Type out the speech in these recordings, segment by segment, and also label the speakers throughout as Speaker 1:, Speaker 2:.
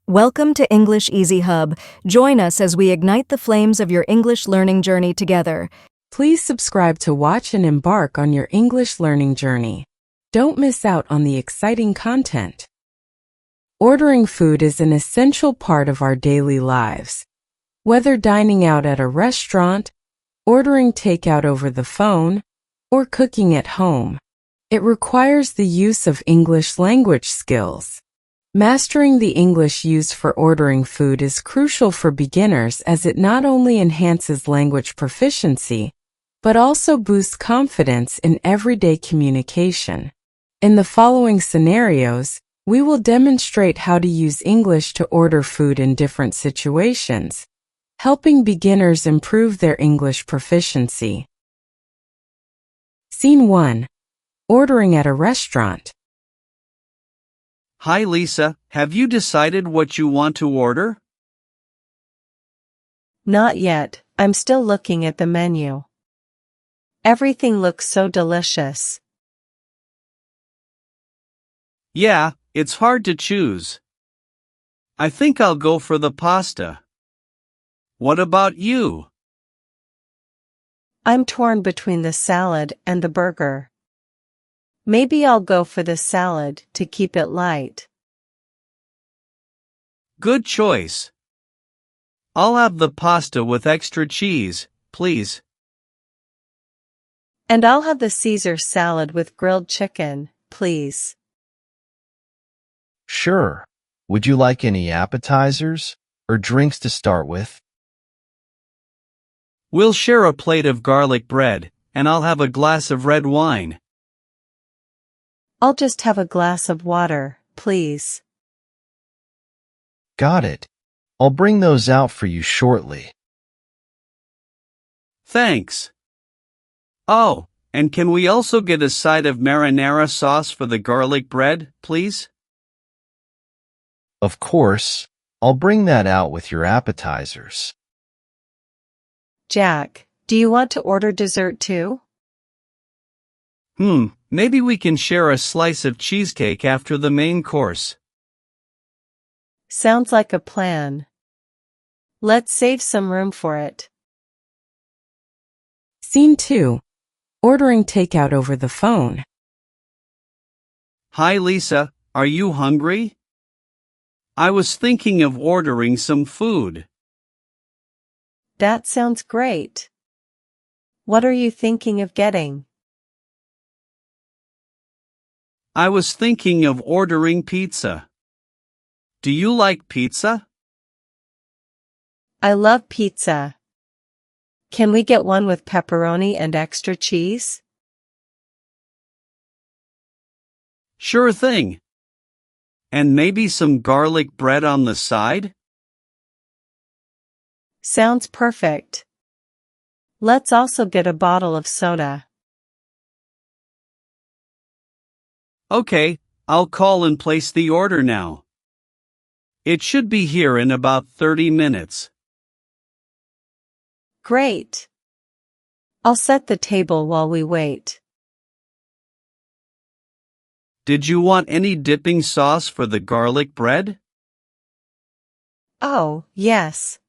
Speaker 1: Welcome to English Easy Hub. Join us as we ignite the flames of your English learning journey together.
Speaker 2: Please subscribe to watch and embark on your English learning journey. Don't miss out on the exciting content. Ordering food is an essential part of our daily lives. Whether dining out at a restaurant, ordering takeout over the phone, or cooking at home, it requires the use of English language skills. Mastering the English used for ordering food is crucial for beginners as it not only enhances language proficiency, but also boosts confidence in everyday communication. In the following scenarios, we will demonstrate how to use English to order food in different situations, helping beginners improve their English proficiency. Scene 1. Ordering at a restaurant.
Speaker 3: Hi Lisa, have you decided what you want to order?
Speaker 4: Not yet, I'm still looking at the menu. Everything looks so delicious.
Speaker 3: Yeah, it's hard to choose. I think I'll go for the pasta. What about you?
Speaker 4: I'm torn between the salad and the burger. Maybe I'll go for the salad to keep it light.
Speaker 3: Good choice. I'll have the pasta with extra cheese, please.
Speaker 4: And I'll have the Caesar salad with grilled chicken, please.
Speaker 5: Sure. Would you like any appetizers or drinks to start with?
Speaker 3: We'll share a plate of garlic bread, and I'll have a glass of red wine.
Speaker 4: I'll just have a glass of water, please.
Speaker 5: Got it. I'll bring those out for you shortly.
Speaker 3: Thanks. Oh, and can we also get a side of marinara sauce for the garlic bread, please?
Speaker 5: Of course, I'll bring that out with your appetizers.
Speaker 4: Jack, do you want to order dessert too?
Speaker 3: Maybe we can share a slice of cheesecake after the main course.
Speaker 4: Sounds like a plan. Let's save some room for it.
Speaker 2: Scene 2. Ordering takeout over the phone.
Speaker 3: Hi Lisa, are you hungry? I was thinking of ordering some food.
Speaker 4: That sounds great. What are you thinking of getting?
Speaker 3: I was thinking of ordering pizza. Do you like pizza?
Speaker 4: I love pizza. Can we get one with pepperoni and extra cheese?
Speaker 3: Sure thing. And maybe some garlic bread on the side?
Speaker 4: Sounds perfect. Let's also get a bottle of soda.
Speaker 3: Okay, I'll call and place the order now. It should be here in about 30 minutes.
Speaker 4: Great. I'll set the table while we wait.
Speaker 3: Did you want any dipping sauce for the garlic bread?
Speaker 4: Oh, yes.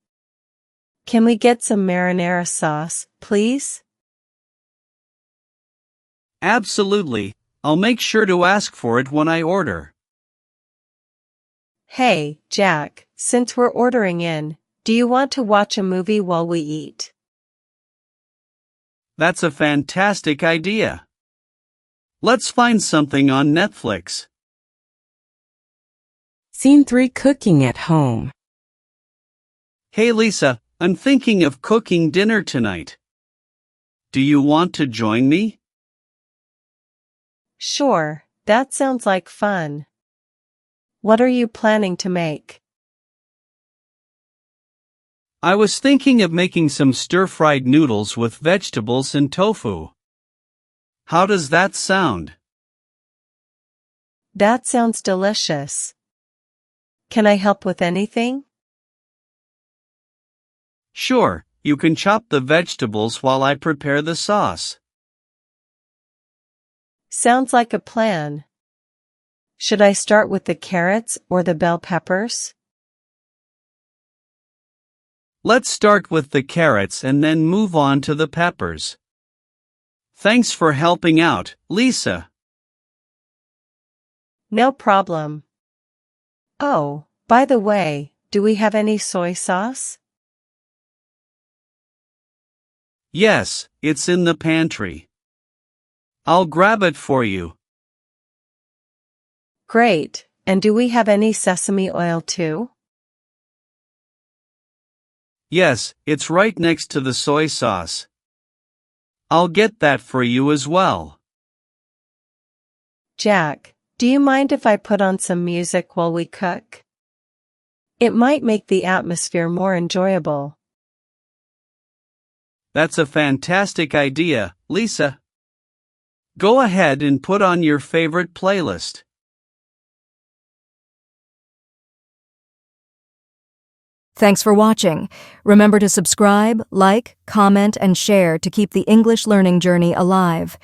Speaker 4: Can we get some marinara sauce, please?
Speaker 3: Absolutely. I'll make sure to ask for it when I order.
Speaker 4: Hey, Jack, since we're ordering in, do you want to watch a movie while we eat?
Speaker 3: That's a fantastic idea. Let's find something on Netflix.
Speaker 2: Scene 3. Cooking at home.
Speaker 3: Hey Lisa, I'm thinking of cooking dinner tonight. Do you want to join me?
Speaker 4: Sure, that sounds like fun. What are you planning to make?
Speaker 3: I was thinking of making some stir-fried noodles with vegetables and tofu. How does that sound?
Speaker 4: That sounds delicious. Can I help with anything?
Speaker 3: Sure, you can chop the vegetables while I prepare the sauce.
Speaker 4: Sounds like a plan. Should I start with the carrots or the bell peppers?
Speaker 3: Let's start with the carrots and then move on to the peppers. Thanks for helping out, Lisa.
Speaker 4: No problem. Oh, by the way, do we have any soy sauce?
Speaker 3: Yes, it's in the pantry. I'll grab it for you.
Speaker 4: Great, and do we have any sesame oil too?
Speaker 3: Yes, it's right next to the soy sauce. I'll get that for you as well.
Speaker 4: Jack, do you mind if I put on some music while we cook? It might make the atmosphere more enjoyable.
Speaker 3: That's a fantastic idea, Lisa. Go ahead and put on your favorite playlist.
Speaker 1: Thanks for watching. Remember to subscribe, like, comment, and share to keep the English learning journey alive.